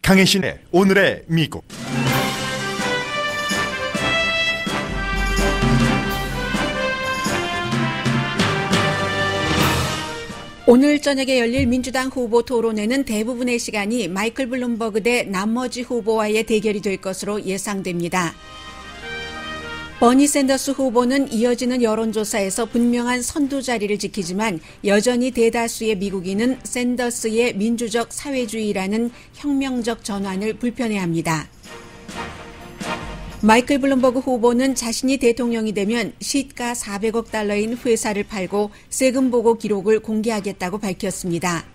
강혜신의 오늘의 미국. 오늘 저녁에 열릴 민주당 후보 토론회는 대부분의 시간이 마이클 블룸버그 대 나머지 후보와의 대결이 될 것으로 예상됩니다. 버니 샌더스 후보는 이어지는 여론조사에서 분명한 선두 자리를 지키지만 여전히 대다수의 미국인은 샌더스의 민주적 사회주의라는 혁명적 전환을 불편해합니다. 마이클 블룸버그 후보는 자신이 대통령이 되면 시가 400억 달러인 회사를 팔고 세금 보고 기록을 공개하겠다고 밝혔습니다.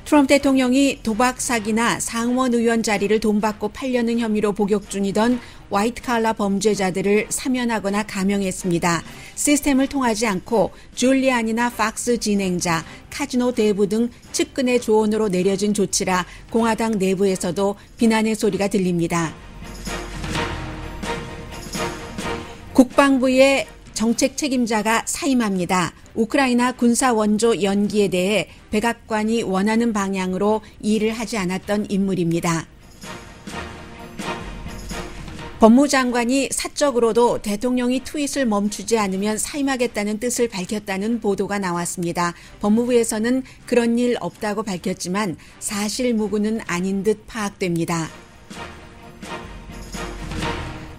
트럼프 대통령이 도박 사기나 상원 의원 자리를 돈 받고 팔려는 혐의로 복역 중이던 화이트 칼라 범죄자들을 사면하거나 감형했습니다. 시스템을 통하지 않고 줄리안이나 팍스 진행자, 카지노 대부 등 측근의 조언으로 내려진 조치라 공화당 내부에서도 비난의 소리가 들립니다. 국방부의 정책 책임자가 사임합니다. 우크라이나 군사 원조 연기에 대해 백악관이 원하는 방향으로 일을 하지 않았던 인물입니다. 법무장관이 사적으로도 대통령이 트윗을 멈추지 않으면 사임하겠다는 뜻을 밝혔다는 보도가 나왔습니다. 법무부에서는 그런 일 없다고 밝혔지만 사실 무근은 아닌 듯 파악됩니다.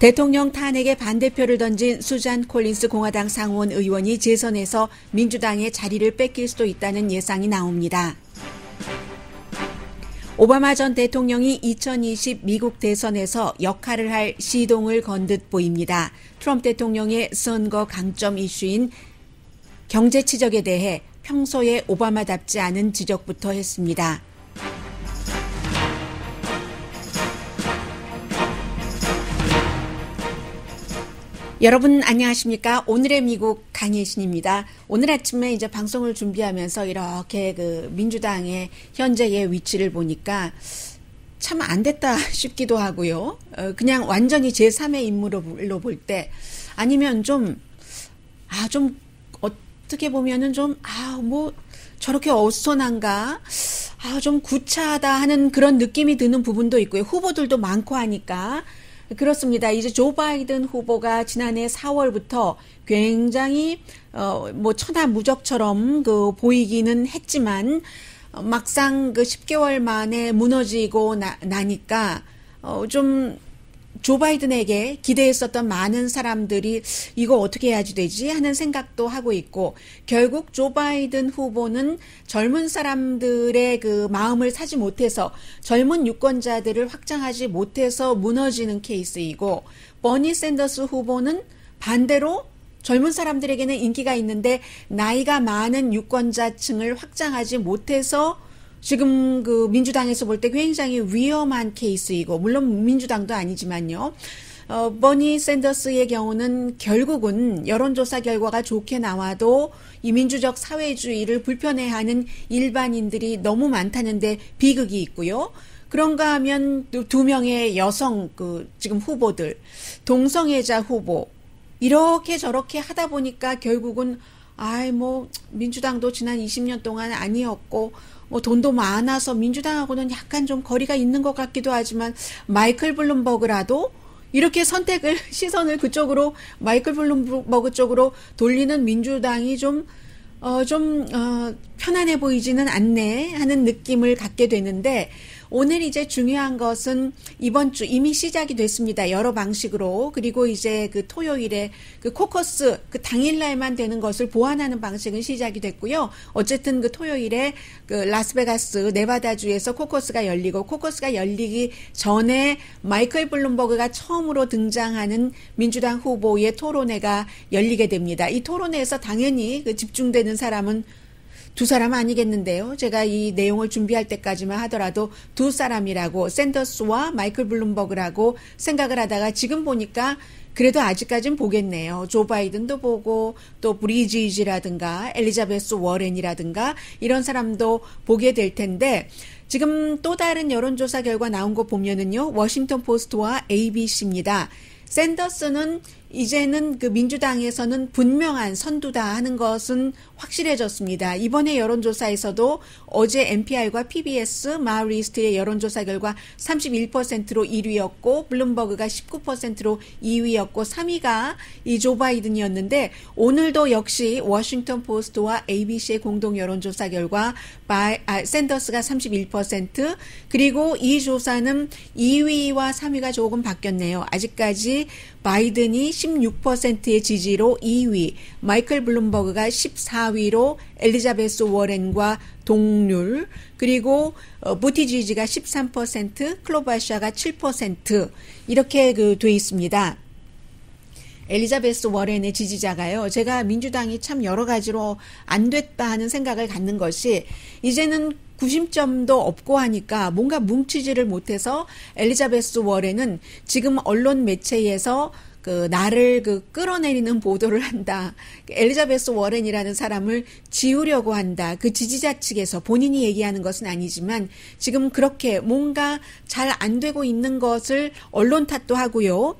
대통령 탄핵에 반대표를 던진 수잔 콜린스 공화당 상원 의원이 재선에서 민주당의 자리를 뺏길 수도 있다는 예상이 나옵니다. 오바마 전 대통령이 2020 미국 대선에서 역할을 할 시동을 건 듯 보입니다. 트럼프 대통령의 선거 강점 이슈인 경제 치적에 대해 평소에 오바마답지 않은 지적부터 했습니다. 여러분 안녕하십니까? 오늘의 미국 강혜신입니다. 오늘 아침에 이제 방송을 준비하면서 이렇게 민주당의 현재의 위치를 보니까 참 안 됐다 싶기도 하고요. 그냥 완전히 제3의 인물로 볼 때 아니면 좀 어떻게 보면은 뭐 저렇게 어수선한가? 좀 구차하다 하는 그런 느낌이 드는 부분도 있고요. 후보들도 많고 하니까. 그렇습니다. 이제 조 바이든 후보가 지난해 4월부터 굉장히 천하무적처럼 보이기는 했지만 막상 10개월 만에 무너지고 나니까 좀 조 바이든에게 기대했었던 많은 사람들이 이거 어떻게 해야지 되지 하는 생각도 하고 있고 결국 조 바이든 후보는 젊은 사람들의 마음을 사지 못해서 젊은 유권자들을 확장하지 못해서 무너지는 케이스이고 버니 샌더스 후보는 반대로 젊은 사람들에게는 인기가 있는데 나이가 많은 유권자층을 확장하지 못해서 지금 민주당에서 볼 때 굉장히 위험한 케이스이고 물론 민주당도 아니지만요. 버니 샌더스의 경우는 결국은 여론조사 결과가 좋게 나와도 이 민주적 사회주의를 불편해하는 일반인들이 너무 많다는데 비극이 있고요. 그런가 하면 두 명의 여성 지금 후보들, 동성애자 후보 이렇게 저렇게 하다 보니까 결국은 민주당도 지난 20년 동안 아니었고 돈도 많아서 민주당하고는 약간 좀 거리가 있는 것 같기도 하지만 마이클 블룸버그라도 이렇게 시선을 그쪽으로 마이클 블룸버그 쪽으로 돌리는 민주당이 좀 편안해 보이지는 않네 하는 느낌을 갖게 되는데 오늘 이제 중요한 것은 이번 주 이미 시작이 됐습니다. 여러 방식으로. 그리고 이제 토요일에 코커스 당일날만 되는 것을 보완하는 방식은 시작이 됐고요. 어쨌든 토요일에 라스베가스 네바다주에서 코커스가 열리고 코커스가 열리기 전에 마이클 블룸버그가 처음으로 등장하는 민주당 후보의 토론회가 열리게 됩니다. 이 토론회에서 당연히 집중되는 사람은 두 사람 아니겠는데요. 제가 이 내용을 준비할 때까지만 하더라도 두 사람이라고 샌더스와 마이클 블룸버그라고 생각을 하다가 지금 보니까 그래도 아직까진 보겠네요. 조 바이든도 보고 또 브리지지라든가 엘리자베스 워렌이라든가 이런 사람도 보게 될 텐데 지금 또 다른 여론조사 결과 나온 거 보면은요. 워싱턴 포스트와 ABC입니다. 샌더스는 이제는 그 민주당에서는 분명한 선두다 하는 것은 확실해졌습니다. 이번에 여론조사에서도 어제 NPR과 PBS 마리스트의 여론조사 결과 31%로 1위였고 블룸버그가 19%로 2위였고 3위가 이 조 바이든이었는데 오늘도 역시 워싱턴 포스트와 ABC의 공동 여론조사 결과 샌더스가 31% 그리고 이 조사는 2위와 3위가 조금 바뀌었네요. 아직까지 바이든이 16%의 지지로 2위, 마이클 블룸버그가 14위로 엘리자베스 워렌과 동률, 그리고 부티지지가 13%, 클로바샤가 7% 이렇게 돼 있습니다. 엘리자베스 워렌의 지지자가요. 제가 민주당이 참 여러 가지로 안 됐다 하는 생각을 갖는 것이 이제는 구심점도 없고 하니까 뭔가 뭉치지를 못해서 엘리자베스 워렌은 지금 언론 매체에서 나를 끌어내리는 보도를 한다. 엘리자베스 워렌이라는 사람을 지우려고 한다. 그 지지자 측에서 본인이 얘기하는 것은 아니지만 지금 그렇게 뭔가 잘 안 되고 있는 것을 언론 탓도 하고요.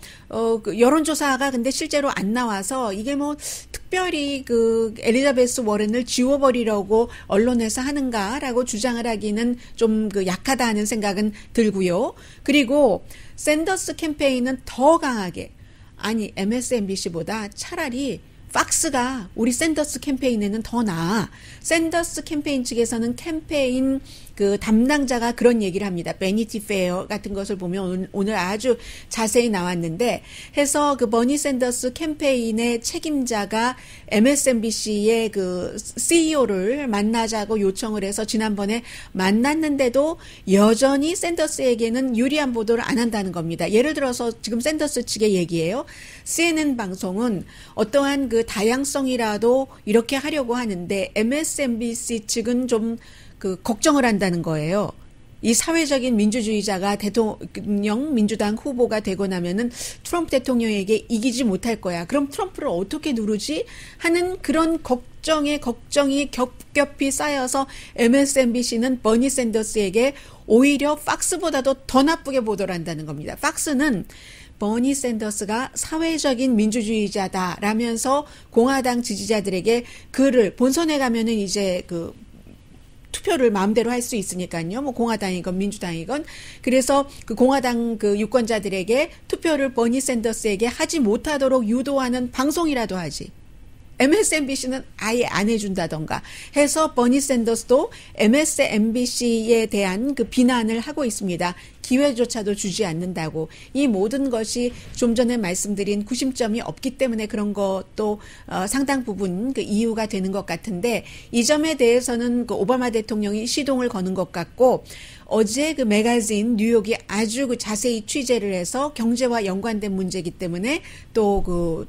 여론조사가 근데 실제로 안 나와서 이게 뭐 특별히 엘리자베스 워렌을 지워버리려고 언론에서 하는가라고 주장을 하기는 좀 약하다 하는 생각은 들고요. 그리고 샌더스 캠페인은 더 강하게 아니 MSNBC보다 차라리 팍스가 우리 샌더스 캠페인에는 더 나아. 샌더스 캠페인 측에서는 캠페인 담당자가 그런 얘기를 합니다. 베니티 페어 같은 것을 보면 오늘 아주 자세히 나왔는데 해서 버니 샌더스 캠페인의 책임자가 MSNBC의 CEO를 만나자고 요청을 해서 지난번에 만났는데도 여전히 샌더스에게는 유리한 보도를 안 한다는 겁니다. 예를 들어서 지금 샌더스 측의 얘기예요. CNN 방송은 어떠한 다양성이라도 이렇게 하려고 하는데 MSNBC 측은 좀 걱정을 한다는 거예요. 이 사회적인 민주주의자가 대통령 민주당 후보가 되고 나면은 트럼프 대통령에게 이기지 못할 거야. 그럼 트럼프를 어떻게 누르지? 하는 그런 걱정이 겹겹이 쌓여서 MSNBC는 버니 샌더스에게 오히려 팍스보다도 더 나쁘게 보도를 한다는 겁니다. 팍스는 버니 샌더스가 사회적인 민주주의자다라면서 공화당 지지자들에게 그를 본선에 가면은 이제 투표를 마음대로 할 수 있으니까요. 뭐 공화당이건 민주당이건 그래서 공화당 유권자들에게 투표를 버니 샌더스에게 하지 못하도록 유도하는 방송이라도 하지. MSNBC는 아예 안 해준다던가 해서 버니 샌더스도 MSNBC에 대한 비난을 하고 있습니다. 기회조차도 주지 않는다고. 이 모든 것이 좀 전에 말씀드린 구심점이 없기 때문에 그런 것도 상당 부분 이유가 되는 것 같은데 이 점에 대해서는 오바마 대통령이 시동을 거는 것 같고 어제 매거진 뉴욕이 아주 자세히 취재를 해서 경제와 연관된 문제이기 때문에 또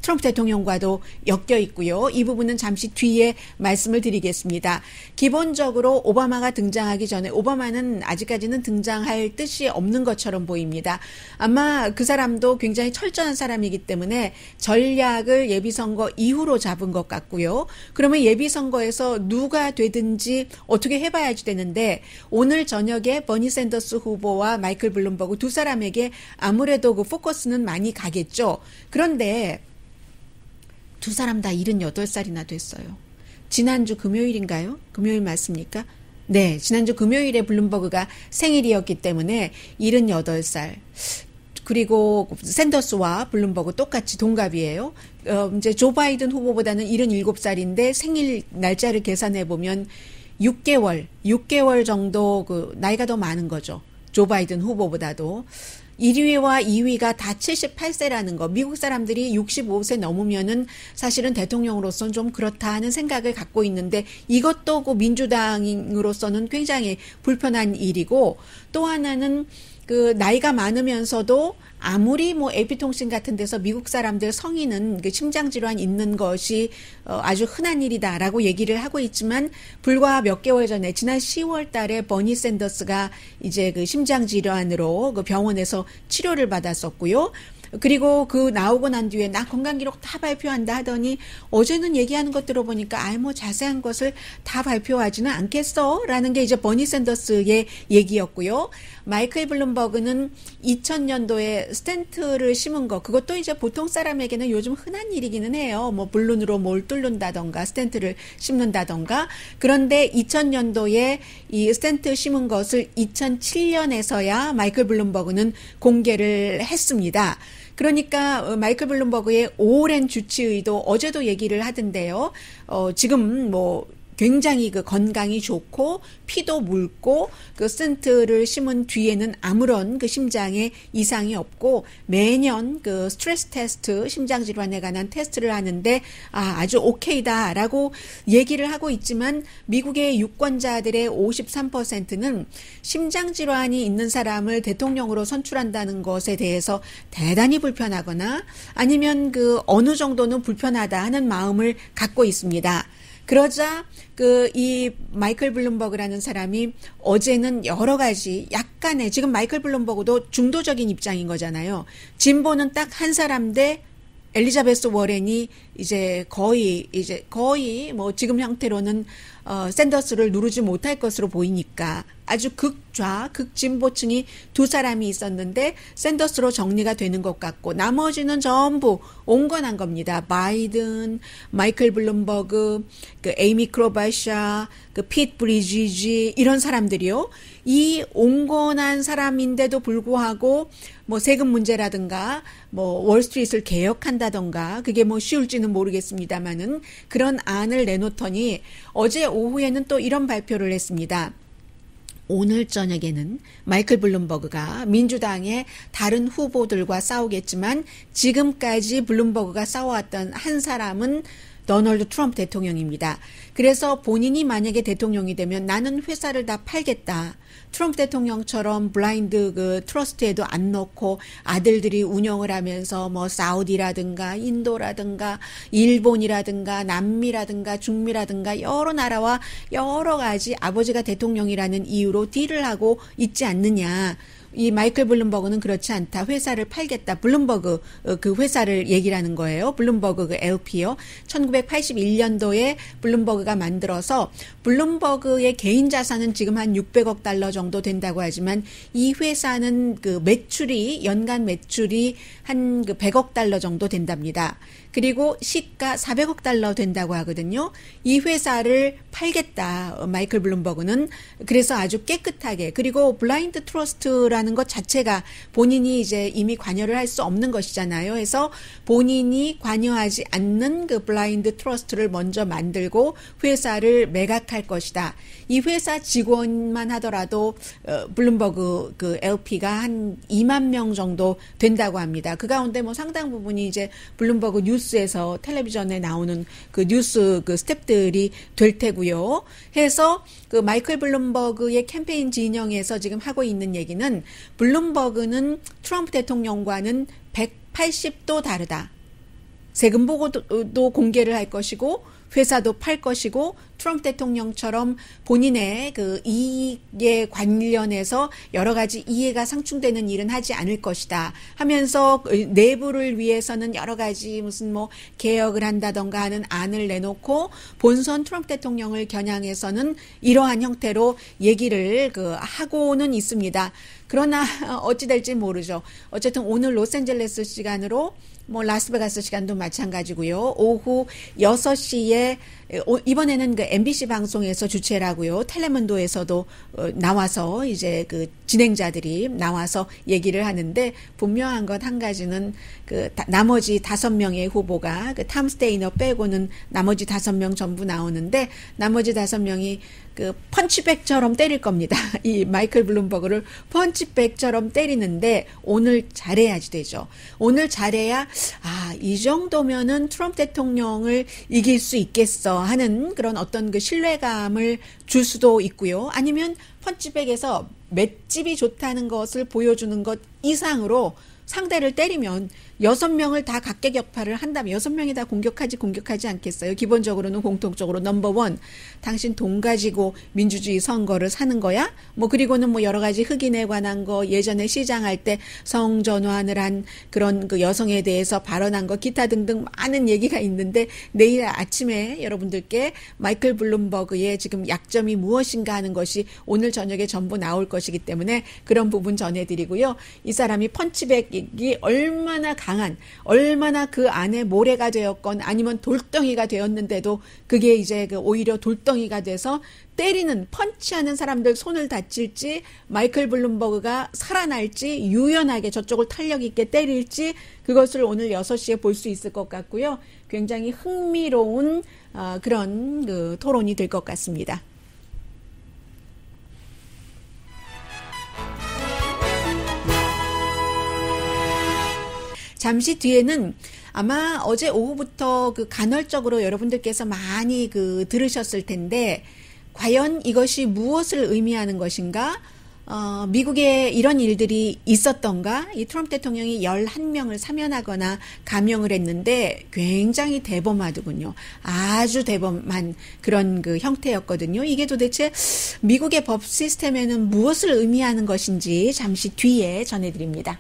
트럼프 대통령과도 엮여 있고요. 이 부분은 잠시 뒤에 말씀을 드리겠습니다. 기본적으로 오바마가 등장하기 전에 오바마는 아직까지는 등장할 뜻이 없는 것처럼 보입니다. 아마 그 사람도 굉장히 철저한 사람이기 때문에 전략을 예비선거 이후로 잡은 것 같고요. 그러면 예비선거에서 누가 되든지 어떻게 해봐야지 되는데 오늘 저녁에 버니 샌더스 후보와 마이클 블룸버그 두 사람에게 아무래도 포커스는 많이 가겠죠. 그런데 두 사람 다 78살이나 됐어요. 지난주 금요일인가요? 금요일 맞습니까? 네, 지난주 금요일에 블룸버그가 생일이었기 때문에 78살. 그리고 샌더스와 블룸버그 똑같이 동갑이에요. 이제 조 바이든 후보보다는 77살인데 생일 날짜를 계산해 보면 6개월 정도 나이가 더 많은 거죠. 조 바이든 후보보다도. 1위와 2위가 다 78세라는 거. 미국 사람들이 65세 넘으면은 사실은 대통령으로서는 좀 그렇다 하는 생각을 갖고 있는데 이것도 민주당으로서는 굉장히 불편한 일이고 또 하나는 나이가 많으면서도 아무리 AP통신 같은 데서 미국 사람들 성인은 심장질환 있는 것이 아주 흔한 일이다라고 얘기를 하고 있지만 불과 몇 개월 전에 지난 10월 달에 버니 샌더스가 이제 심장질환으로 병원에서 치료를 받았었고요. 그리고 그 나오고 난 뒤에 나 건강 기록 다 발표한다 하더니 어제는 얘기하는 것 들어보니까 아이 뭐 자세한 것을 다 발표하지는 않겠어라는 게 이제 버니 샌더스의 얘기였고요. 마이클 블룸버그는 2000년도에 스텐트를 심은 거, 그것도 이제 보통 사람에게는 요즘 흔한 일이기는 해요. 뭐 불륜으로 뭘 뚫는다던가 스텐트를 심는다던가. 그런데 2000년도에 이 스텐트 심은 것을 2007년에서야 마이클 블룸버그는 공개를 했습니다. 그러니까 마이클 블룸버그의 오랜 주치의도 어제도 얘기를 하던데요. 지금 뭐 굉장히 그 건강이 좋고 피도 묽고 그 스텐트를 심은 뒤에는 아무런 그 심장에 이상이 없고 매년 그 스트레스 테스트, 심장 질환에 관한 테스트를 하는데 아주 오케이다라고 얘기를 하고 있지만 미국의 유권자들의 53%는 심장 질환이 있는 사람을 대통령으로 선출한다는 것에 대해서 대단히 불편하거나 아니면 그 어느 정도는 불편하다 하는 마음을 갖고 있습니다. 그러자 이 마이클 블룸버그라는 사람이 어제는 여러 가지 약간의, 지금 마이클 블룸버그도 중도적인 입장인 거잖아요. 진보는 딱 한 사람 대 엘리자베스 워렌이 이제 거의 뭐 지금 형태로는 샌더스를 누르지 못할 것으로 보이니까 아주 극좌, 극진보층이 두 사람이 있었는데 샌더스로 정리가 되는 것 같고 나머지는 전부 온건한 겁니다. 바이든, 마이클 블룸버그, 그 에이미 크로바샤, 그 핏 브리지지 이런 사람들이요. 이 온건한 사람인데도 불구하고 뭐 세금 문제라든가 뭐 월스트리트를 개혁한다던가 그게 뭐 쉬울지는 모르겠습니다만은 그런 안을 내놓더니 어제 오후에는 또 이런 발표를 했습니다. 오늘 저녁에는 마이클 블룸버그가 민주당의 다른 후보들과 싸우겠지만 지금까지 블룸버그가 싸워왔던 한 사람은 도널드 트럼프 대통령입니다. 그래서 본인이 만약에 대통령이 되면 나는 회사를 다 팔겠다. 트럼프 대통령처럼 블라인드 그 트러스트에도 안 넣고 아들들이 운영을 하면서 뭐 사우디라든가 인도라든가 일본이라든가 남미라든가 중미라든가 여러 나라와 여러 가지 아버지가 대통령이라는 이유로 딜을 하고 있지 않느냐. 이 마이클 블룸버그는 그렇지 않다. 회사를 팔겠다. 블룸버그 그 회사를 얘기를 하는 거예요. 블룸버그 그 LP요. 1981년도에 블룸버그가 만들어서 블룸버그의 개인 자산은 지금 한 600억 달러 정도 된다고 하지만 이 회사는 그 매출이 연간 매출이 한 그 100억 달러 정도 된답니다. 그리고 시가 400억 달러 된다고 하거든요. 이 회사를 팔겠다. 마이클 블룸버그는. 그래서 아주 깨끗하게. 그리고 블라인드 트러스트라는 것 자체가 본인이 이제 이미 관여를 할 수 없는 것이잖아요. 그래서 본인이 관여하지 않는 그 블라인드 트러스트를 먼저 만들고 회사를 매각할 것이다. 이 회사 직원만 하더라도 블룸버그 그 LP가 한 2만 명 정도 된다고 합니다. 그 가운데 뭐 상당 부분이 이제 블룸버그 뉴스에서 텔레비전에 나오는 그 뉴스 그 스태프들이 될 테고요. 해서 그 마이클 블룸버그의 캠페인 진영에서 지금 하고 있는 얘기는 블룸버그는 트럼프 대통령과는 180도 다르다. 세금 보고도 공개를 할 것이고 회사도 팔 것이고 트럼프 대통령처럼 본인의 그 이익에 관련해서 여러 가지 이해가 상충되는 일은 하지 않을 것이다 하면서 내부를 위해서는 여러 가지 무슨 뭐 개혁을 한다던가 하는 안을 내놓고 본선 트럼프 대통령을 겨냥해서는 이러한 형태로 얘기를 그 하고는 있습니다. 그러나 어찌 될지 모르죠. 어쨌든 오늘 로스앤젤레스 시간으로 뭐 라스베가스 시간도 마찬가지고요. 오후 6시에 이번에는 그 MBC 방송에서 주최를 하고요. 텔레문도에서도 나와서 이제 그 진행자들이 나와서 얘기를 하는데 분명한 것 한 가지는 그 나머지 5명의 후보가 그 탐 스테이너 빼고는 나머지 5명 전부 나오는데 나머지 5명이 그 펀치백처럼 때릴 겁니다. 이 마이클 블룸버그를 펀치백처럼 때리는데 오늘 잘해야지 되죠. 오늘 잘해야 이 정도면은 트럼프 대통령을 이길 수 있겠어 하는 그런 어떤 그 신뢰감을 줄 수도 있고요. 아니면 펀치백에서 맷집이 좋다는 것을 보여주는 것 이상으로 상대를 때리면 6명을 다 각계격파를 한다면 6명이 다 공격하지 않겠어요? 기본적으로는 공통적으로 넘버원, 당신 돈 가지고 민주주의 선거를 사는 거야? 뭐 그리고는 뭐 여러 가지 흑인에 관한 거, 예전에 시장할 때 성전환을 한 그런 그 여성에 대해서 발언한 거, 기타 등등 많은 얘기가 있는데 내일 아침에 여러분들께 마이클 블룸버그의 지금 약점이 무엇인가 하는 것이 오늘 저녁에 전부 나올 것이기 때문에 그런 부분 전해드리고요. 이 사람이 펀치백이 얼마나 강한, 얼마나 그 안에 모래가 되었건 아니면 돌덩이가 되었는데도 그게 이제 그 오히려 돌덩이가 돼서 때리는, 펀치하는 사람들 손을 다칠지, 마이클 블룸버그가 살아날지, 유연하게 저쪽을 탄력 있게 때릴지, 그것을 오늘 6시에 볼 수 있을 것 같고요. 굉장히 흥미로운 그런 그 토론이 될 것 같습니다. 잠시 뒤에는 아마 어제 오후부터 그 간헐적으로 여러분들께서 많이 그 들으셨을 텐데, 과연 이것이 무엇을 의미하는 것인가? 미국에 이런 일들이 있었던가? 이 트럼프 대통령이 11명을 사면하거나 감형을 했는데 굉장히 대범하더군요. 아주 대범한 그런 그 형태였거든요. 이게 도대체 미국의 법 시스템에는 무엇을 의미하는 것인지 잠시 뒤에 전해드립니다.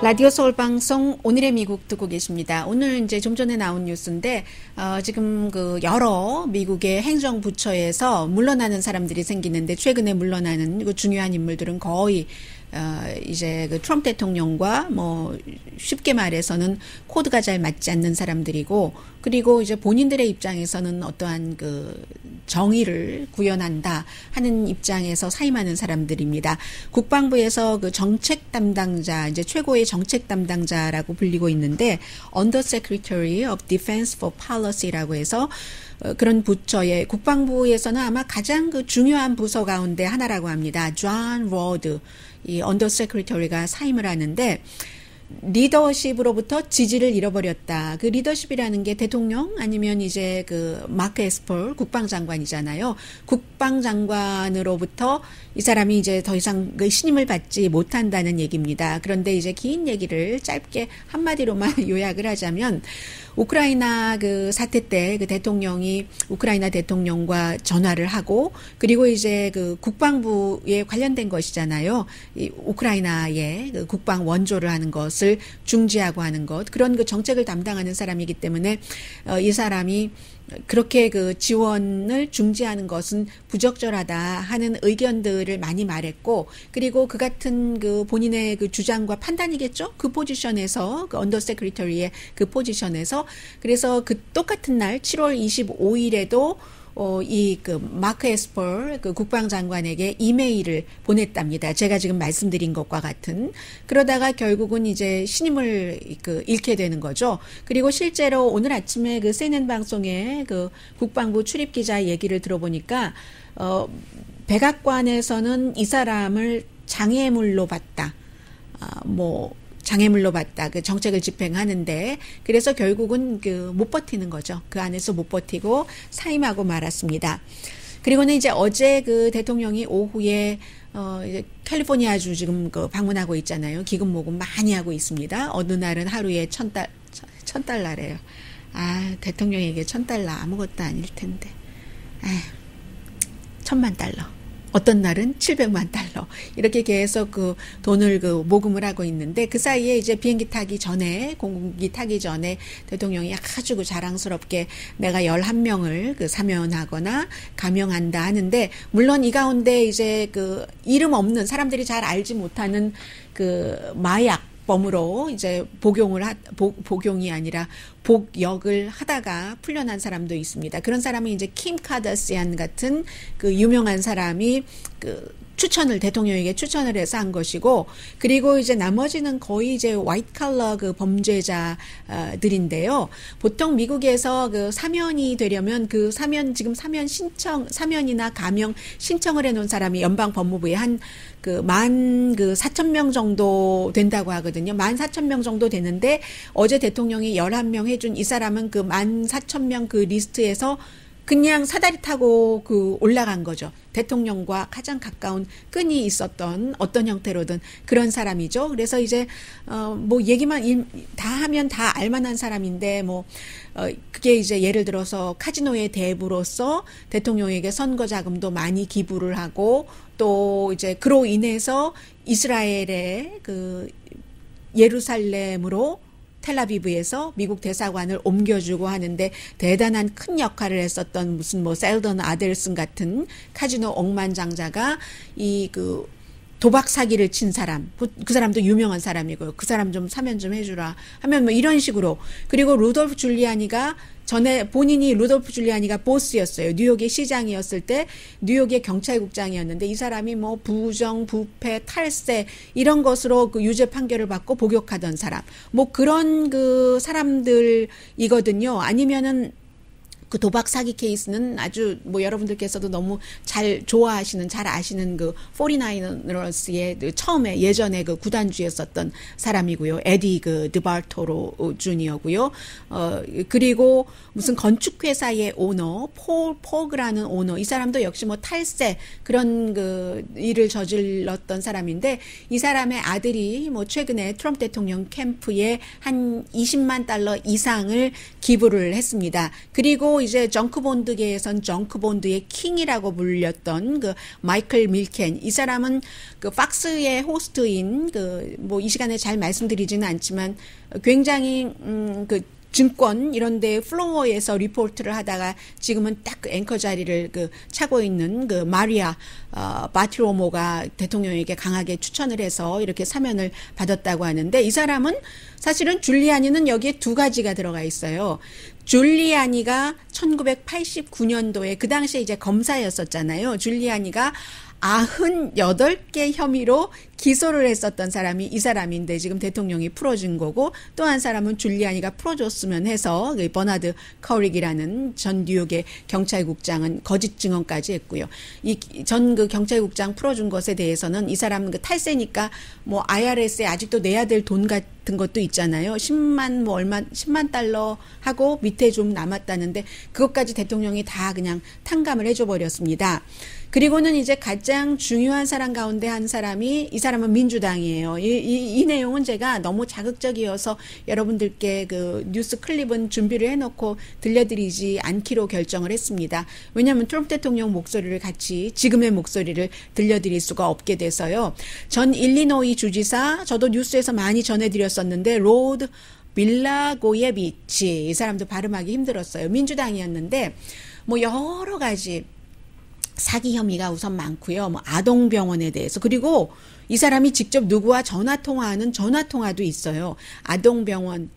라디오 서울 방송 오늘의 미국 듣고 계십니다. 오늘 이제 좀 전에 나온 뉴스인데 지금 그 여러 미국의 행정부처에서 물러나는 사람들이 생기는데, 최근에 물러나는 그 중요한 인물들은 거의 이제 그 트럼프 대통령과 뭐 쉽게 말해서는 코드가 잘 맞지 않는 사람들이고, 그리고 이제 본인들의 입장에서는 어떠한 그 정의를 구현한다 하는 입장에서 사임하는 사람들입니다. 국방부에서 그 정책 담당자, 이제 최고의 정책 담당자라고 불리고 있는데, Undersecretary of Defense for Policy라고 해서 그런 부처에, 국방부에서는 아마 가장 그 중요한 부서 가운데 하나라고 합니다. 존 로드, 이 언더세크리터리가 사임을 하는데, 리더십으로부터 지지를 잃어버렸다. 그 리더십이라는 게 대통령 아니면 이제 그 마크 에스퍼 국방장관이잖아요. 국방장관으로부터 이 사람이 이제 더 이상 그 신임을 받지 못한다는 얘기입니다. 그런데 이제 긴 얘기를 짧게 한마디로만 요약을 하자면, 우크라이나 그 사태 때 그 대통령이 우크라이나 대통령과 전화를 하고, 그리고 이제 그 국방부에 관련된 것이잖아요. 이 우크라이나의 그 국방 원조를 하는 것을 중지하고 하는 것, 그런 그 정책을 담당하는 사람이기 때문에 이 사람이 그렇게 그 지원을 중지하는 것은 부적절하다 하는 의견들을 많이 말했고, 그리고 그 같은 그 본인의 그 주장과 판단이겠죠? 그 포지션에서, 그 언더세크리터리의 그 포지션에서, 그래서 그 똑같은 날 7월 25일에도 이 그 마크 에스퍼 그 국방장관에게 이메일을 보냈답니다. 제가 지금 말씀드린 것과 같은. 그러다가 결국은 이제 신임을 그 잃게 되는 거죠. 그리고 실제로 오늘 아침에 그 CNN 방송에 그 국방부 출입 기자 얘기를 들어보니까 백악관에서는 이 사람을 장애물로 봤다. 장애물로 봤다. 그 정책을 집행하는데, 그래서 결국은 그 못 버티는 거죠. 그 안에서 못 버티고 사임하고 말았습니다. 그리고는 이제 어제 그 대통령이 오후에 이제 캘리포니아주 지금 그 방문하고 있잖아요. 기금 모금 많이 하고 있습니다. 어느 날은 하루에 $1,000래요. 아, 대통령에게 $1,000 아무것도 아닐 텐데. $10,000,000. 어떤 날은 $700만. 이렇게 계속 그 돈을 그 모금을 하고 있는데, 그 사이에 이제 비행기 타기 전에, 공군기 타기 전에 대통령이 아주 그 자랑스럽게 내가 11명을 그 사면하거나 감형한다 하는데, 물론 이 가운데 이제 그 이름 없는, 사람들이 잘 알지 못하는 그 마약범으로 이제 복용이 아니라 복역을 하다가 풀려난 사람도 있습니다. 그런 사람이 이제 킴 카더시안 같은 그 유명한 사람이 그 대통령에게 추천을 해서 한 것이고, 그리고 이제 나머지는 거의 이제 화이트 칼러 그 범죄자들인데요. 보통 미국에서 그 사면이 되려면 그 지금 사면이나 감형 신청을 해놓은 사람이 연방 법무부에 한 그 14,000명 정도 된다고 하거든요. 14,000명 정도 되는데, 어제 대통령이 11명 해준 이 사람은 그 14,000명 그 리스트에서 그냥 사다리 타고 올라간 거죠. 대통령과 가장 가까운 끈이 있었던 어떤 형태로든 그런 사람이죠. 그래서 이제 뭐 얘기만 다 하면 다 알만한 사람인데 그게 이제 예를 들어서 카지노의 대부로서 대통령에게 선거 자금도 많이 기부를 하고 또 이제 그로 인해서 이스라엘의 예루살렘으로 텔아비브에서 미국 대사관을 옮겨주고 하는데 대단한 큰 역할을 했었던 무슨 셀던 아델슨 같은 카지노 억만장자가 도박 사기를 친 사람, 그 사람도 유명한 사람이고요. 그 사람 좀 사면 좀 해주라 하면 이런 식으로. 그리고 루돌프 줄리아니가 전에 본인이 루돌프 줄리아니가 보스였어요. 뉴욕의 시장이었을 때 뉴욕의 경찰국장이었는데 이 사람이 부정, 부패, 탈세 이런 것으로 유죄 판결을 받고 복역하던 사람. 그런 사람들이거든요. 아니면은 그 도박 사기 케이스는 아주 여러분들께서도 너무 잘 좋아하시는, 잘 아시는 49ers의 처음에 예전에 구단주였었던 사람이고요. 에디 드바토로 주니어고요. 그리고 무슨 건축회사의 오너, 폴 포그라는 오너, 이 사람도 역시 탈세 그런 일을 저질렀던 사람인데 이 사람의 아들이 최근에 트럼프 대통령 캠프에 한 20만 달러 이상을 기부를 했습니다. 그리고 이제 정크본드계에선 정크본드의 킹이라고 불렸던 마이클 밀켄, 이 사람은 팍스의 호스트인 이 시간에 잘 말씀드리지는 않지만 굉장히 증권 이런 데 플로어에서 리포트를 하다가 지금은 딱 앵커 자리를 차고 있는 마리아 바티로모가 대통령에게 강하게 추천을 해서 이렇게 사면을 받았다고 하는데 이 사람은 사실은 줄리아니는 여기에 두 가지가 들어가 있어요. 줄리아니가 1989년도에 그 당시에 이제 검사였었잖아요. 줄리아니가 98개 혐의로 기소를 했었던 사람이 이 사람인데 지금 대통령이 풀어준 거고 또 한 사람은 줄리아니가 풀어줬으면 해서 버나드 커릭이라는 전 뉴욕의 경찰국장은 거짓 증언까지 했고요. 이 전 경찰국장 풀어준 것에 대해서는 이 사람은 탈세니까 IRS에 아직도 내야 될 돈 같은 것도 있잖아요. 10만 달러 하고 밑에 좀 남았다는데 그것까지 대통령이 다 그냥 탕감을 해줘 버렸습니다. 그리고는 이제 가장 중요한 사람 가운데 한 사람이 이 사람은 민주당이에요. 이 내용은 제가 너무 자극적이어서 여러분들께 뉴스 클립은 준비를 해놓고 들려드리지 않기로 결정을 했습니다. 왜냐하면 트럼프 대통령 목소리를 같이 지금의 목소리를 들려드릴 수가 없게 돼서요. 전 일리노이 주지사, 저도 뉴스에서 많이 전해드렸었는데 로드 빌라고예비치, 이 사람도 발음하기 힘들었어요. 민주당이었는데 여러 가지 사기 혐의가 우선 많고요. 아동병원에 대해서. 그리고 이 사람이 직접 누구와 전화통화하는 전화통화도 있어요. 아동병원,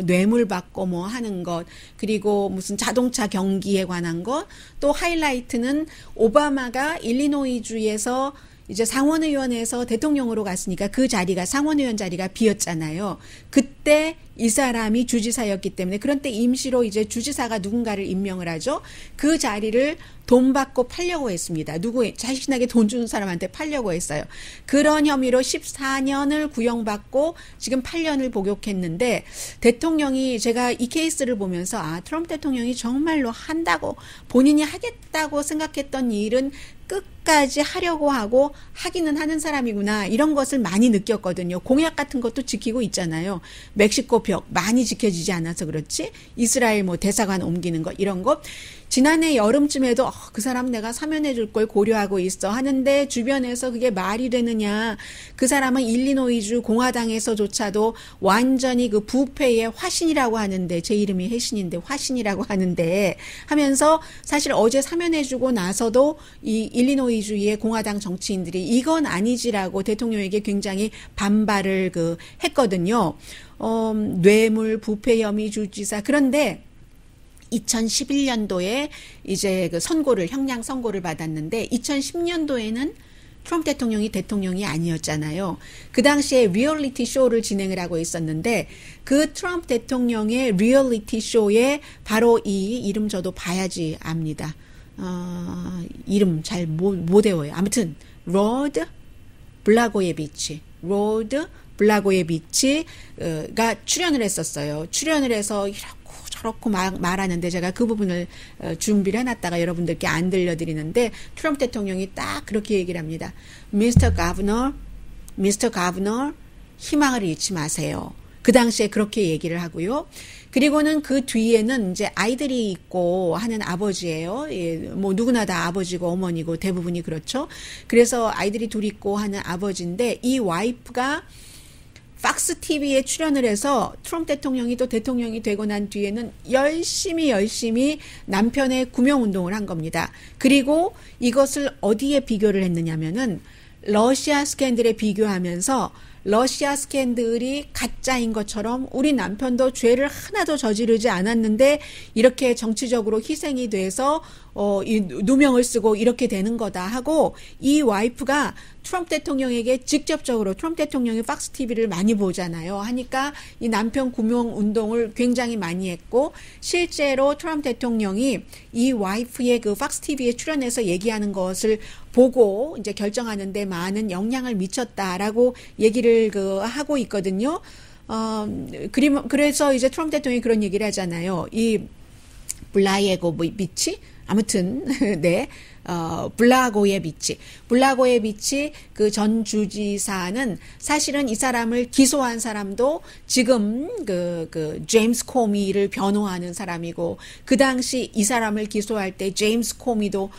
뇌물 받고 하는 것, 그리고 무슨 자동차 경기에 관한 것, 또 하이라이트는 오바마가 일리노이주에서 이제 상원의원에서 대통령으로 갔으니까 그 자리가 상원의원 자리가 비었잖아요. 그때 이 사람이 주지사였기 때문에 그런 때 임시로 이제 주지사가 누군가를 임명을 하죠. 그 자리를 돈 받고 팔려고 했습니다. 자신에게 돈 주는 사람한테 팔려고 했어요. 그런 혐의로 14년을 구형받고 지금 8년을 복역했는데 대통령이 제가 이 케이스를 보면서 트럼프 대통령이 정말로 한다고 본인이 하겠다고 생각했던 일은 끝까지 하려고 하고 하기는 하는 사람이구나 이런 것을 많이 느꼈거든요. 공약 같은 것도 지키고 있잖아요. 멕시코 벽 많이 지켜지지 않아서 그렇지 이스라엘 대사관 옮기는 거 이런 거 지난해 여름쯤에도 그 사람 내가 사면해 줄 걸 고려하고 있어 하는데 주변에서 그게 말이 되느냐. 그 사람은 일리노이주 공화당에서조차도 완전히 부패의 화신이라고 하는데 제 이름이 혜신인데 화신이라고 하는데 하면서 사실 어제 사면해 주고 나서도 이 일리노이주의 공화당 정치인들이 이건 아니지라고 대통령에게 굉장히 반발을 했거든요. 뇌물 부패 혐의 주지사 그런데 2011년도에 이제 형량 선고를 받았는데 2010년도에는 트럼프 대통령이 아니었잖아요. 그 당시에 리얼리티 쇼를 진행을 하고 있었는데 그 트럼프 대통령의 리얼리티 쇼에 바로 이 이름 저도 봐야지 압니다. 이름 잘 못 외워요. 아무튼 로드 블라고예비치가 출연을 했었어요. 출연을 해서 이렇게 그렇고 말하는데 제가 그 부분을 준비를 해놨다가 여러분들께 안 들려드리는데 트럼프 대통령이 딱 그렇게 얘기를 합니다. Mr. Governor, 희망을 잃지 마세요. 그 당시에 그렇게 얘기를 하고요. 그리고는 그 뒤에는 이제 아이들이 있고 하는 아버지예요. 예, 뭐 누구나 다 아버지고 어머니고 대부분이 그렇죠. 그래서 아이들이 둘 있고 하는 아버지인데 이 와이프가 팍스 TV에 출연을 해서 트럼프 대통령이 또 대통령이 되고 난 뒤에는 열심히 남편의 구명운동을 한 겁니다. 그리고 이것을 어디에 비교를 했느냐면은 러시아 스캔들에 비교하면서 러시아 스캔들이 가짜인 것처럼 우리 남편도 죄를 하나도 저지르지 않았는데 이렇게 정치적으로 희생이 돼서 이 누명을 쓰고 이렇게 되는 거다 하고 이 와이프가 트럼프 대통령에게 직접적으로 트럼프 대통령이 팍스 TV를 많이 보잖아요. 하니까 이 남편 구명 운동을 굉장히 많이 했고 실제로 트럼프 대통령이 이 와이프의 그 팍스 TV에 출연해서 얘기하는 것을 보고 이제 결정하는데 많은 영향을 미쳤다라고 얘기를 하고 있거든요. 그래서 이제 트럼프 대통령이 그런 얘기를 하잖아요. 이 블라예고 비치? 아무튼, 네. 블라고예비치 그 전 주지사는 사실은 이 사람을 기소한 사람도 지금 그 제임스 코미를 변호하는 사람이고 그 당시 이 사람을 기소할 때 제임스 코미도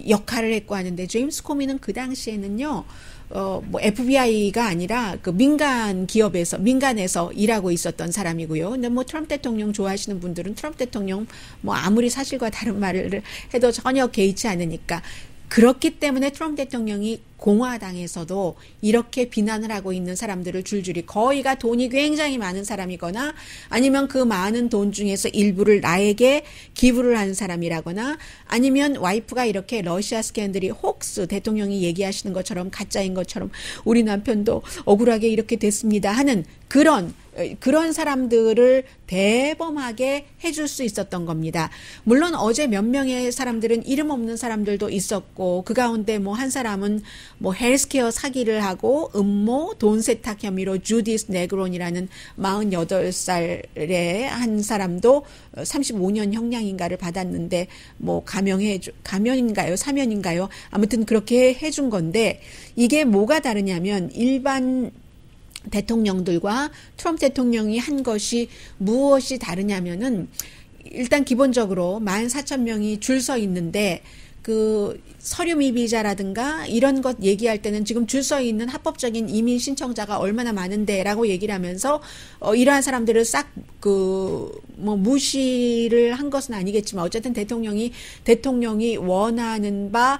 역할을 했고 하는데 제임스 코미는 그 당시에는요. 뭐 FBI가 아니라 그 민간에서 일하고 있었던 사람이고요. 근데 뭐 트럼프 대통령 좋아하시는 분들은 트럼프 대통령 뭐 아무리 사실과 다른 말을 해도 전혀 개의치 않으니까 그렇기 때문에 트럼프 대통령이 공화당에서도 이렇게 비난을 하고 있는 사람들을 줄줄이 거의가 돈이 굉장히 많은 사람이거나 아니면 그 많은 돈 중에서 일부를 나에게 기부를 하는 사람이라거나 아니면 와이프가 이렇게 러시아 스캔들이 혹스 대통령이 얘기하시는 것처럼 가짜인 것처럼 우리 남편도 억울하게 이렇게 됐습니다 하는 그런 사람들을 대범하게 해줄 수 있었던 겁니다. 물론 어제 몇 명의 사람들은 이름 없는 사람들도 있었고 그 가운데 뭐 한 사람은 뭐 헬스케어 사기를 하고 음모 돈 세탁 혐의로 주디스 네그론이라는 48살의 한 사람도 35년 형량인가를 받았는데 뭐 감형인가요? 사면인가요? 아무튼 그렇게 해준 건데 이게 뭐가 다르냐면 일반 대통령들과 트럼프 대통령이 한 것이 무엇이 다르냐면은 일단 기본적으로 14,000명이 줄 서 있는데 그 서류 미비자라든가 이런 것 얘기할 때는 지금 줄 서 있는 합법적인 이민 신청자가 얼마나 많은데라고 얘기를 하면서 이러한 사람들을 싹 뭐 무시를 한 것은 아니겠지만 어쨌든 대통령이 원하는 바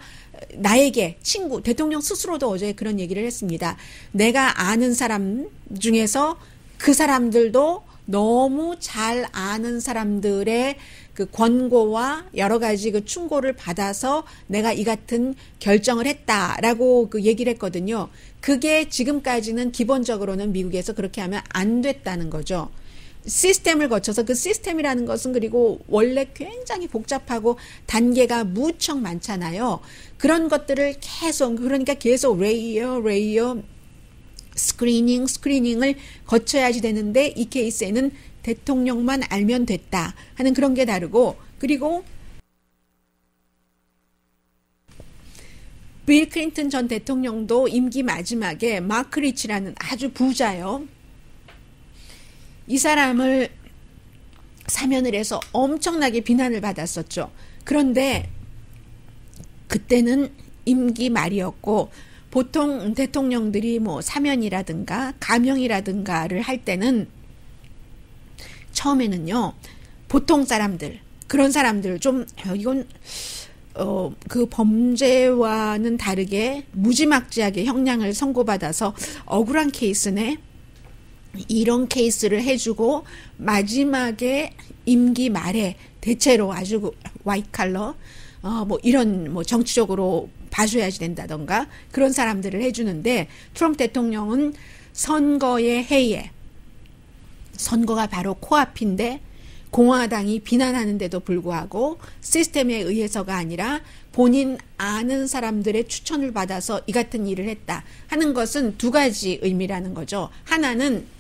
나에게 친구 대통령 스스로도 어제 그런 얘기를 했습니다. 내가 아는 사람 중에서 그 사람들도 너무 잘 아는 사람들의 그 권고와 여러 가지 그 충고를 받아서 내가 이 같은 결정을 했다라고 그 얘기를 했거든요. 그게 지금까지는 기본적으로는 미국에서 그렇게 하면 안 됐다는 거죠. 시스템을 거쳐서 그 시스템이라는 것은 그리고 원래 굉장히 복잡하고 단계가 무척 많잖아요. 그런 것들을 그러니까 계속 레이어 스크리닝을 거쳐야지 되는데 이 케이스에는 대통령만 알면 됐다 하는 그런 게 다르고 그리고 빌 클린턴 전 대통령도 임기 마지막에 마크 리치라는 아주 부자요. 이 사람을 사면을 해서 엄청나게 비난을 받았었죠. 그런데 그때는 임기 말이었고 보통 대통령들이 뭐 사면이라든가 감형이라든가를 할 때는 처음에는요. 보통 사람들 그런 사람들 좀 이건 그 범죄와는 다르게 무지막지하게 형량을 선고받아서 억울한 케이스네. 이런 케이스를 해주고 마지막에 임기 말에 대체로 아주 화이트 칼러 뭐 이런 뭐 정치적으로 봐줘야지 된다던가 그런 사람들을 해주는데 트럼프 대통령은 선거의 해에 선거가 바로 코앞인데 공화당이 비난하는데도 불구하고 시스템에 의해서가 아니라 본인 아는 사람들의 추천을 받아서 이 같은 일을 했다 하는 것은 두 가지 의미라는 거죠. 하나는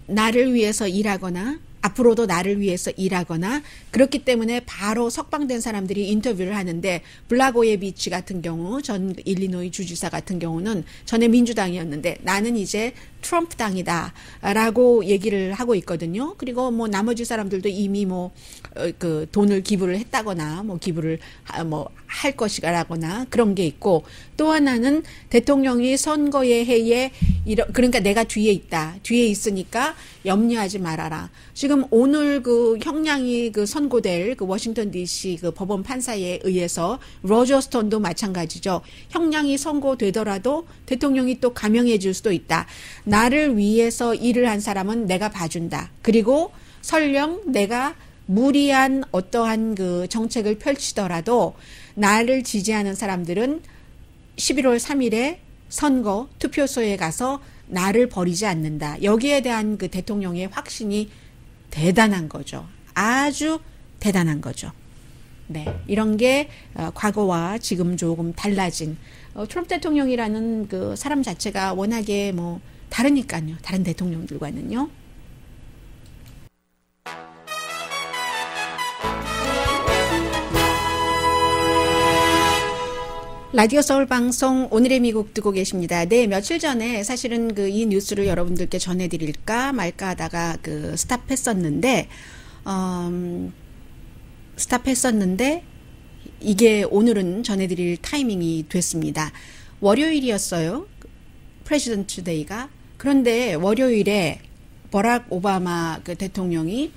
나를 위해서 일하거나 앞으로도 나를 위해서 일하거나 그렇기 때문에 바로 석방된 사람들이 인터뷰를 하는데 블라고예비치 같은 경우 전 일리노이 주지사 같은 경우는 전에 민주당이었는데 나는 이제 트럼프 당이다 라고 얘기를 하고 있거든요. 그리고 뭐 나머지 사람들도 이미 뭐 그 돈을 기부를 했다거나 뭐 기부를 뭐 할 것이라거나 그런 게 있고 또 하나는 대통령이 선거의 해에 그러니까 내가 뒤에 있다. 뒤에 있으니까 염려하지 말아라. 지금 오늘 그 형량이 그 선고될 그 워싱턴 DC 그 법원 판사에 의해서 로저 스톤도 마찬가지죠. 형량이 선고되더라도 대통령이 또 감형해 줄 수도 있다. 나를 위해서 일을 한 사람은 내가 봐준다. 그리고 설령 내가 무리한 어떠한 그 정책을 펼치더라도 나를 지지하는 사람들은 11월 3일에 선거 투표소에 가서 나를 버리지 않는다. 여기에 대한 그 대통령의 확신이 대단한 거죠. 아주 대단한 거죠. 네, 이런 게 과거와 지금 조금 달라진 트럼프 대통령이라는 그 사람 자체가 워낙에 뭐 다르니까요. 다른 대통령들과는요. 라디오 서울 방송 오늘의 미국 듣고 계십니다. 네, 며칠 전에 사실은 그 이 뉴스를 여러분들께 전해드릴까 말까 하다가 그 스탑했었는데 이게 오늘은 전해드릴 타이밍이 됐습니다. 월요일이었어요. 프레지던트 데이가. 그런데 월요일에 버락 오바마 그 대통령이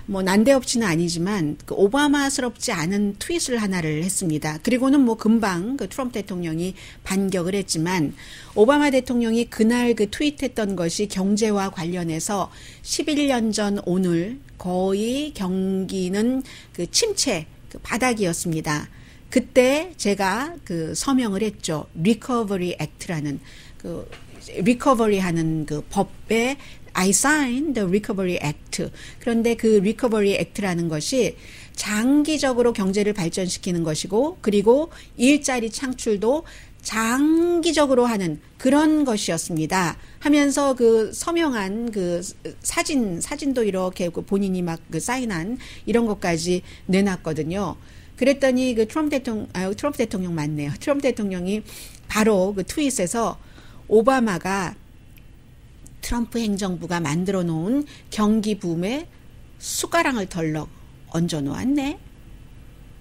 뭐 난데없이는 아니지만 그 오바마스럽지 않은 트윗을 하나를 했습니다. 그리고는 뭐 금방 그 트럼프 대통령이 반격을 했지만 오바마 대통령이 그날 그 트윗했던 것이 경제와 관련해서 11년 전 오늘 거의 경기는 그 침체 그 바닥이었습니다. 그때 제가 그 서명을 했죠. 리커버리 액트라는 그 리커버리 하는 그 법에 I signed the Recovery Act. 그런데 그 Recovery Act라는 것이 장기적으로 경제를 발전시키는 것이고 그리고 일자리 창출도 장기적으로 하는 그런 것이었습니다. 하면서 그 서명한 그 사진도 이렇게 본인이 막 그 사인한 이런 것까지 내놨거든요. 그랬더니 그 트럼프 대통령 맞네요. 트럼프 대통령이 바로 그 트윗에서 오바마가 트럼프 행정부가 만들어 놓은 경기 붐에 숟가락을 덜럭 얹어 놓았네.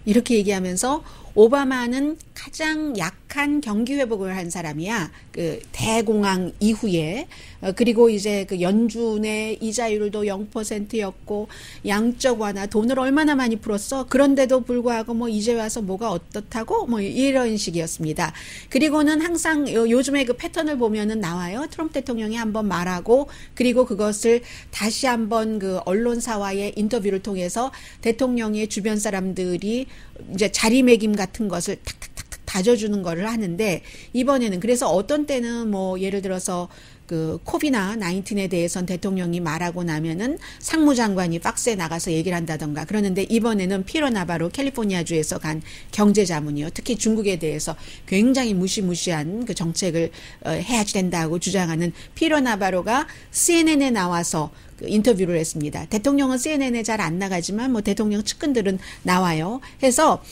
이렇게 얘기하면서 오바마는 가장 약한 경기 회복을 한 사람이야. 그 대공황 이후에 그리고 이제 그 연준의 이자율도 0%였고 양적 완화 돈을 얼마나 많이 풀었어. 그런데도 불구하고 뭐 이제 와서 뭐가 어떻다고 뭐 이런 식이었습니다. 그리고는 항상 요즘에 그 패턴을 보면은 나와요. 트럼프 대통령이 한번 말하고 그리고 그것을 다시 한번 그 언론사와의 인터뷰를 통해서 대통령의 주변 사람들이 이제 자리매김 같은 것을 탁탁탁탁 다져주는 거를 하는데 이번에는 그래서 어떤 때는 뭐 예를 들어서 그 코비나 19에 대해서는 대통령이 말하고 나면은 상무장관이 박스에 나가서 얘기를 한다던가 그러는데 이번에는 피로 나바로 캘리포니아주에서 간 경제자문이요. 특히 중국에 대해서 굉장히 무시무시한 그 정책을 해야지 된다고 주장하는 피로 나바로가 CNN에 나와서 그 인터뷰를 했습니다. 대통령은 CNN에 잘 안 나가지만 뭐 대통령 측근들은 나와요. 해서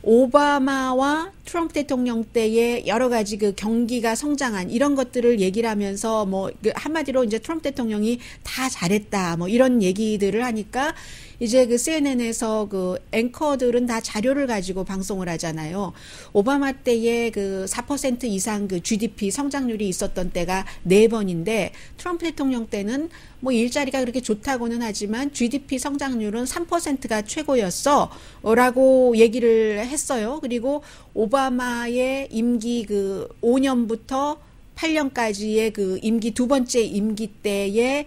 오바마와 트럼프 대통령 때의 여러 가지 그 경기가 성장한 이런 것들을 얘기를 하면서 뭐 그 한마디로 이제 트럼프 대통령이 다 잘했다 뭐 이런 얘기들을 하니까 이제 그 CNN에서 그 앵커들은 다 자료를 가지고 방송을 하잖아요. 오바마 때에 그 4% 이상 그 GDP 성장률이 있었던 때가 4번인데 트럼프 대통령 때는 뭐 일자리가 그렇게 좋다고는 하지만 GDP 성장률은 3%가 최고였어 라고 얘기를 했어요. 그리고 오바마의 임기 그 5년부터 8년까지의 그 임기 두 번째 임기 때에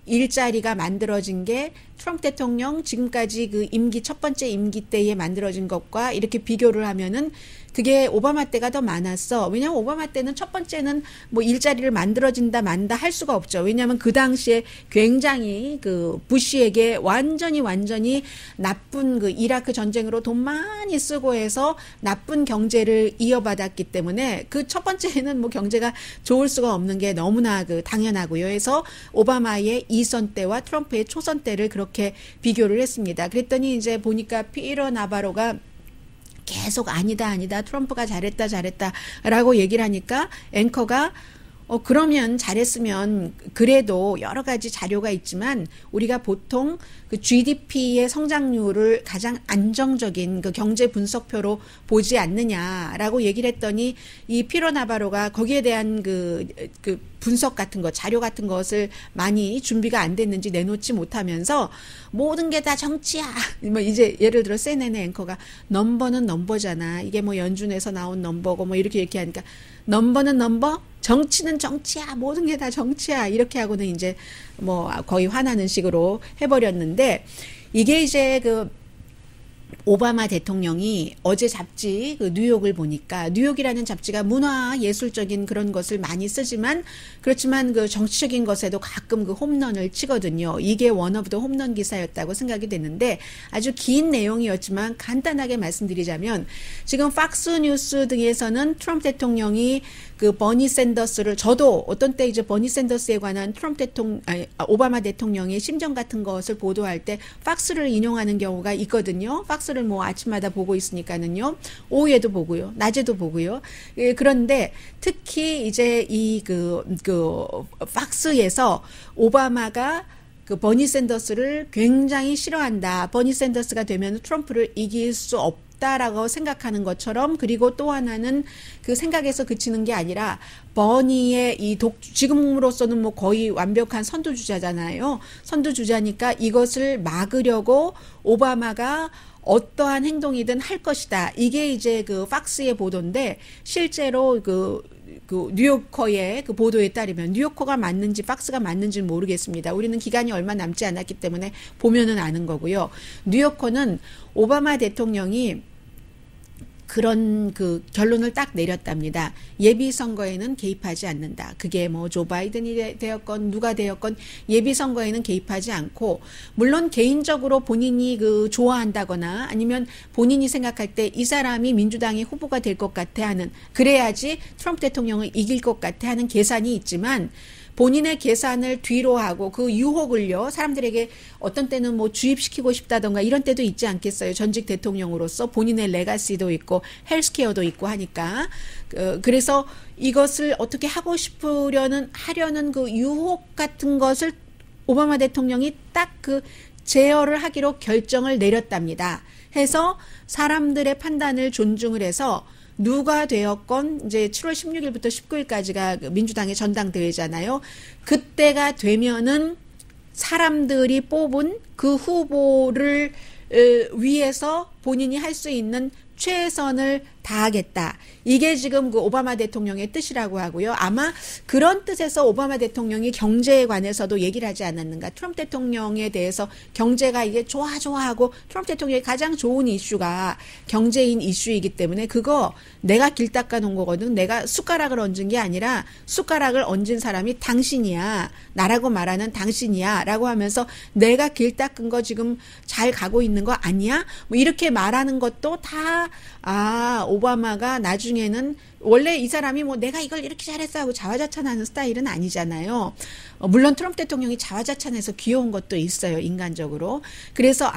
일자리가 만들어진 게 트럼프 대통령 지금까지 그 임기 첫 번째 임기 때에 만들어진 것과 이렇게 비교를 하면은 그게 오바마 때가 더 많았어. 왜냐하면 오바마 때는 첫 번째는 뭐 일자리를 만들어진다 만다 할 수가 없죠. 왜냐하면 그 당시에 굉장히 그 부시에게 완전히 나쁜 그 이라크 전쟁으로 돈 많이 쓰고 해서 나쁜 경제를 이어받았기 때문에 그 첫 번째는 뭐 경제가 좋을 수가 없는 게 너무나 그 당연하고요. 해서 오바마의 2선 때와 트럼프의 초선 때를 그렇게 이렇게 비교를 했습니다. 그랬더니 이제 보니까 피에로 나바로가 계속 아니다 트럼프가 잘했다라고 얘기를 하니까 앵커가 그러면 잘했으면 그래도 여러 가지 자료가 있지만 우리가 보통 그 GDP의 성장률을 가장 안정적인 그 경제 분석표로 보지 않느냐라고 얘기를 했더니 이 피에로 나바로가 거기에 대한 그 분석 같은 것, 자료 같은 것을 많이 준비가 안 됐는지 내놓지 못하면서 모든 게 다 정치야. 뭐 이제 예를 들어 CNN 앵커가 넘버는 넘버잖아. 이게 뭐 연준에서 나온 넘버고 뭐 이렇게 얘기하니까 넘버는 넘버, 정치는 정치야. 모든 게 다 정치야. 이렇게 하고는 이제 뭐 거의 화나는 식으로 해버렸는데 이게 이제 그 오바마 대통령이 어제 잡지 그 뉴욕을 보니까 뉴욕이라는 잡지가 문화 예술적인 그런 것을 많이 쓰지만 그렇지만 그 정치적인 것에도 가끔 그 홈런을 치거든요. 이게 원 오브 더 홈런 기사였다고 생각이 됐는데 아주 긴 내용이었지만 간단하게 말씀드리자면 지금 팍스 뉴스 등에서는 트럼프 대통령이 그 버니 샌더스를 저도 어떤 때 이제 버니 샌더스에 관한 오바마 대통령의 심정 같은 것을 보도할 때 팍스를 인용하는 경우가 있거든요. 팍스를 뭐 아침마다 보고 있으니까는요. 오후에도 보고요. 낮에도 보고요. 그런데 특히 이제 이 그 팍스에서 오바마가 그 버니 샌더스를 굉장히 싫어한다. 버니 샌더스가 되면 트럼프를 이길 수 없다라고 생각하는 것처럼 그리고 또 하나는 그 생각에서 그치는 게 아니라 버니의 이 지금으로서는 뭐 거의 완벽한 선두주자잖아요. 선두주자니까 이것을 막으려고 오바마가 어떠한 행동이든 할 것이다. 이게 이제 그 팍스의 보도인데 실제로 그 뉴요커의 그 보도에 따르면 뉴요커가 맞는지 팍스가 맞는지는 모르겠습니다. 우리는 기간이 얼마 남지 않았기 때문에 보면은 아는 거고요. 뉴요커는 오바마 대통령이 그런 그 결론을 딱 내렸답니다. 예비선거에는 개입하지 않는다. 그게 뭐 조 바이든이 되었건 누가 되었건 예비선거에는 개입하지 않고 물론 개인적으로 본인이 그 좋아한다거나 아니면 본인이 생각할 때 이 사람이 민주당의 후보가 될 것 같아 하는 그래야지 트럼프 대통령을 이길 것 같아 하는 계산이 있지만 본인의 계산을 뒤로 하고 그 유혹을요 사람들에게 어떤 때는 뭐 주입시키고 싶다던가 이런 때도 있지 않겠어요. 전직 대통령으로서 본인의 레가시도 있고 헬스케어도 있고 하니까 그래서 이것을 어떻게 하려는 그 유혹 같은 것을 오바마 대통령이 딱 그 제어를 하기로 결정을 내렸답니다. 해서 사람들의 판단을 존중을 해서 누가 되었건 이제 7월 16일부터 19일까지가 민주당의 전당대회잖아요. 그때가 되면은 사람들이 뽑은 그 후보를 위해서 본인이 할 수 있는 최선을 다하겠다. 이게 지금 그 오바마 대통령의 뜻이라고 하고요. 아마 그런 뜻에서 오바마 대통령이 경제에 관해서도 얘기를 하지 않았는가. 트럼프 대통령에 대해서 경제가 이게 좋아하고 트럼프 대통령이 가장 좋은 이슈가 경제인 이슈이기 때문에 그거 내가 길 닦아 놓은 거거든. 내가 숟가락을 얹은 게 아니라 숟가락을 얹은 사람이 당신이야. 나라고 말하는 당신이야. 라고 하면서 내가 길 닦은 거 지금 잘 가고 있는 거 아니야? 뭐 이렇게 말하는 것도 다 오바마가 나중에는 원래 이 사람이 뭐 내가 이걸 이렇게 잘했어 하고 자화자찬하는 스타일은 아니잖아요. 물론 트럼프 대통령이 자화자찬해서 귀여운 것도 있어요. 인간적으로. 그래서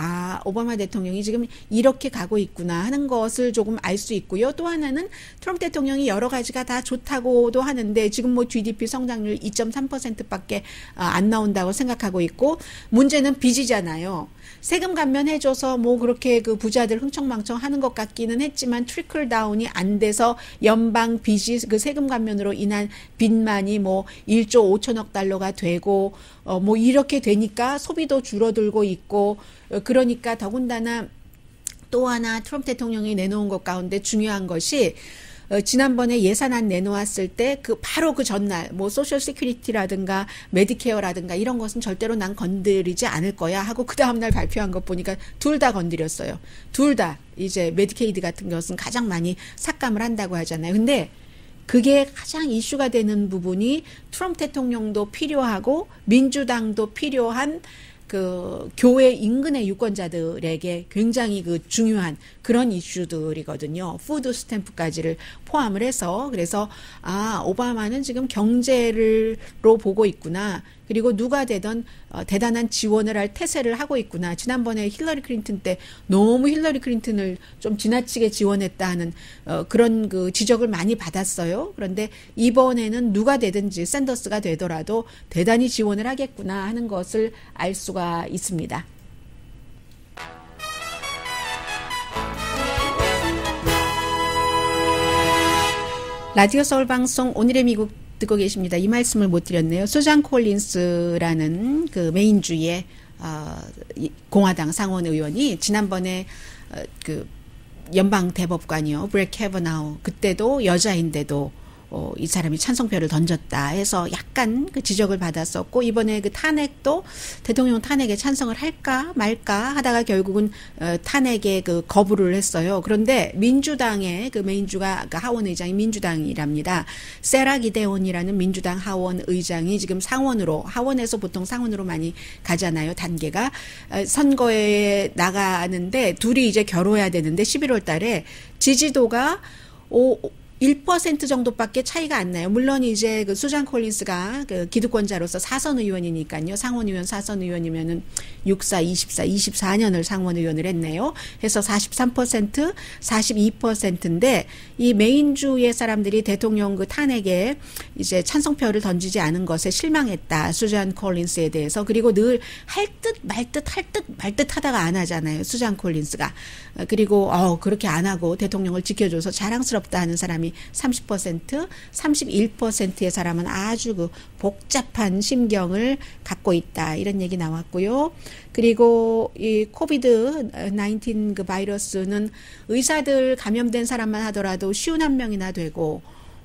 오바마 대통령이 지금 이렇게 가고 있구나 하는 것을 조금 알 수 있고요. 또 하나는 트럼프 대통령이 여러 가지가 다 좋다고도 하는데 지금 뭐 GDP 성장률 2.3%밖에 안 나온다고 생각하고 있고 문제는 빚이잖아요. 세금 감면해줘서 뭐 그렇게 그 부자들 흥청망청 하는 것 같기는 했지만 트리클 다운이 안 돼서 연방 빚이 그 세금 감면으로 인한 빚만이 뭐 1조 5천억 달러가 되고 뭐 이렇게 되니까 소비도 줄어들고 있고 그러니까 더군다나 또 하나 트럼프 대통령이 내놓은 것 가운데 중요한 것이 지난번에 예산안 내놓았을 때 바로 그 전날 뭐 소셜 시큐리티라든가 메디케어라든가 이런 것은 절대로 난 건드리지 않을 거야 하고 그 다음날 발표한 것 보니까 둘 다 건드렸어요. 둘 다 이제 메디케이드 같은 것은 가장 많이 삭감을 한다고 하잖아요. 근데 그게 가장 이슈가 되는 부분이 트럼프 대통령도 필요하고 민주당도 필요한 그 교회 인근의 유권자들에게 굉장히 그 중요한 그런 이슈들이거든요. 푸드 스탬프까지를 포함을 해서 그래서 오바마는 지금 경제로 보고 있구나. 그리고 누가 되든 대단한 지원을 할 태세를 하고 있구나. 지난번에 힐러리 클린턴 때 너무 힐러리 클린턴을 좀 지나치게 지원했다 하는 그런 그 지적을 많이 받았어요. 그런데 이번에는 누가 되든지 샌더스가 되더라도 대단히 지원을 하겠구나 하는 것을 알 수가 있습니다. 라디오 서울 방송 오늘의 미국 듣고 계십니다. 이 말씀을 못 드렸네요. 수잔 콜린스라는 그 메인주의 공화당 상원 의원이 지난번에 그 연방 대법관이요, 브렛 캐버나우, 그때도 여자인데도 이 사람이 찬성표를 던졌다 해서 약간 그 지적을 받았었고, 이번에 그 탄핵도 대통령 탄핵에 찬성을 할까 말까 하다가 결국은 탄핵에 그 거부를 했어요. 그런데 민주당의 그 메인주가 그 하원 의장이 민주당이랍니다. 세라 기데온이라는 민주당 하원 의장이 지금 상원으로, 하원에서 보통 상원으로 많이 가잖아요. 단계가 선거에 나가는데 둘이 이제 겨뤄야 되는데 11월 달에 지지도가 1% 정도밖에 차이가 안 나요. 물론 이제 그 수잔 콜린스가 그 기득권자로서 사선 의원이니까요. 상원 의원, 사선 의원이면은 64, 24, 24년을 상원 의원을 했네요. 해서 43%, 42%인데 이 메인주의 사람들이 대통령 그 탄핵에 이제 찬성표를 던지지 않은 것에 실망했다. 수잔 콜린스에 대해서. 그리고 늘 할 듯 말 듯 하다가 안 하잖아요. 수잔 콜린스가. 그리고 그렇게 안 하고 대통령을 지켜줘서 자랑스럽다 하는 사람이 30%, 31%의 사람은 아주 그 복잡한 심경을 갖고 있다. 이런 얘기 나왔고요. 그리고 이 코비드 19 그 바이러스는 의사들 감염된 사람만 하더라도 51명이나 되고,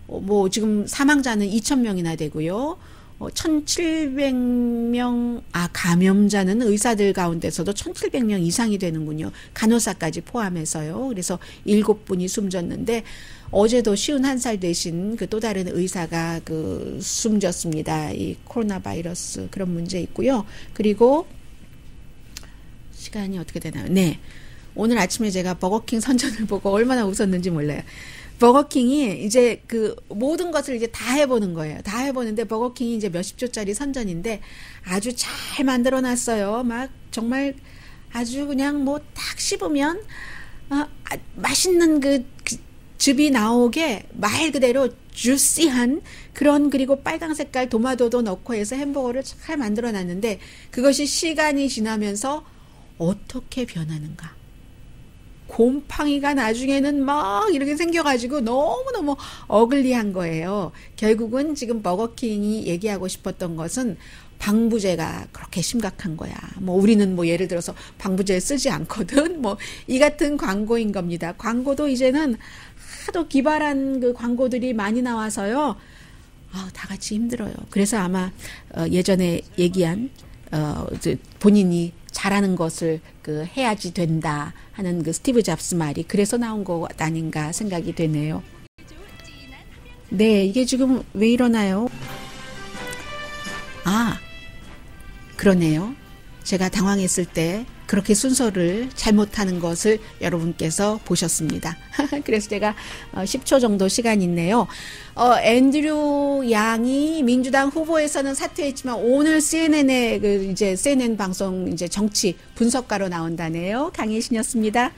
뭐 지금 사망자는 2,000명이나 되고요. 1,700명, 감염자는 의사들 가운데서도 1,700명 이상이 되는군요. 간호사까지 포함해서요. 그래서 7분이 숨졌는데, 어제도 51살 되신 그 또 다른 의사가 그 숨졌습니다. 이 코로나 바이러스 그런 문제 있고요. 그리고 시간이 어떻게 되나요? 네. 오늘 아침에 제가 버거킹 선전을 보고 얼마나 웃었는지 몰라요. 버거킹이 이제 그 모든 것을 이제 다 해보는 거예요. 다 해보는데 버거킹이 이제 몇십 조짜리 선전인데 아주 잘 만들어 놨어요. 막 정말 아주 그냥 뭐 딱 씹으면 맛있는 그 즙이 나오게 말 그대로 주시한 그런, 그리고 빨강 색깔 도마도도 넣고 해서 햄버거를 잘 만들어 놨는데 그것이 시간이 지나면서 어떻게 변하는가. 곰팡이가 나중에는 막 이렇게 생겨가지고 너무너무 어글리한 거예요. 결국은 지금 버거킹이 얘기하고 싶었던 것은 방부제가 그렇게 심각한 거야. 뭐 우리는 뭐 예를 들어서 방부제 쓰지 않거든. 뭐 이 같은 광고인 겁니다. 광고도 이제는 하도 기발한 그 광고들이 많이 나와서요. 다 같이 힘들어요. 그래서 아마 예전에 얘기한 본인이 잘하는 것을 그 해야지 된다 하는 그 스티브 잡스 말이 그래서 나온 것 아닌가 생각이 되네요. 네, 이게 지금 왜 이러나요? 그러네요. 제가 당황했을 때 그렇게 순서를 잘못하는 것을 여러분께서 보셨습니다. 그래서 제가 10초 정도 시간이 있네요. 앤드류 양이 민주당 후보에서는 사퇴했지만 오늘 CNN의 이제 CNN 방송 이제 정치 분석가로 나온다네요. 강혜신이었습니다.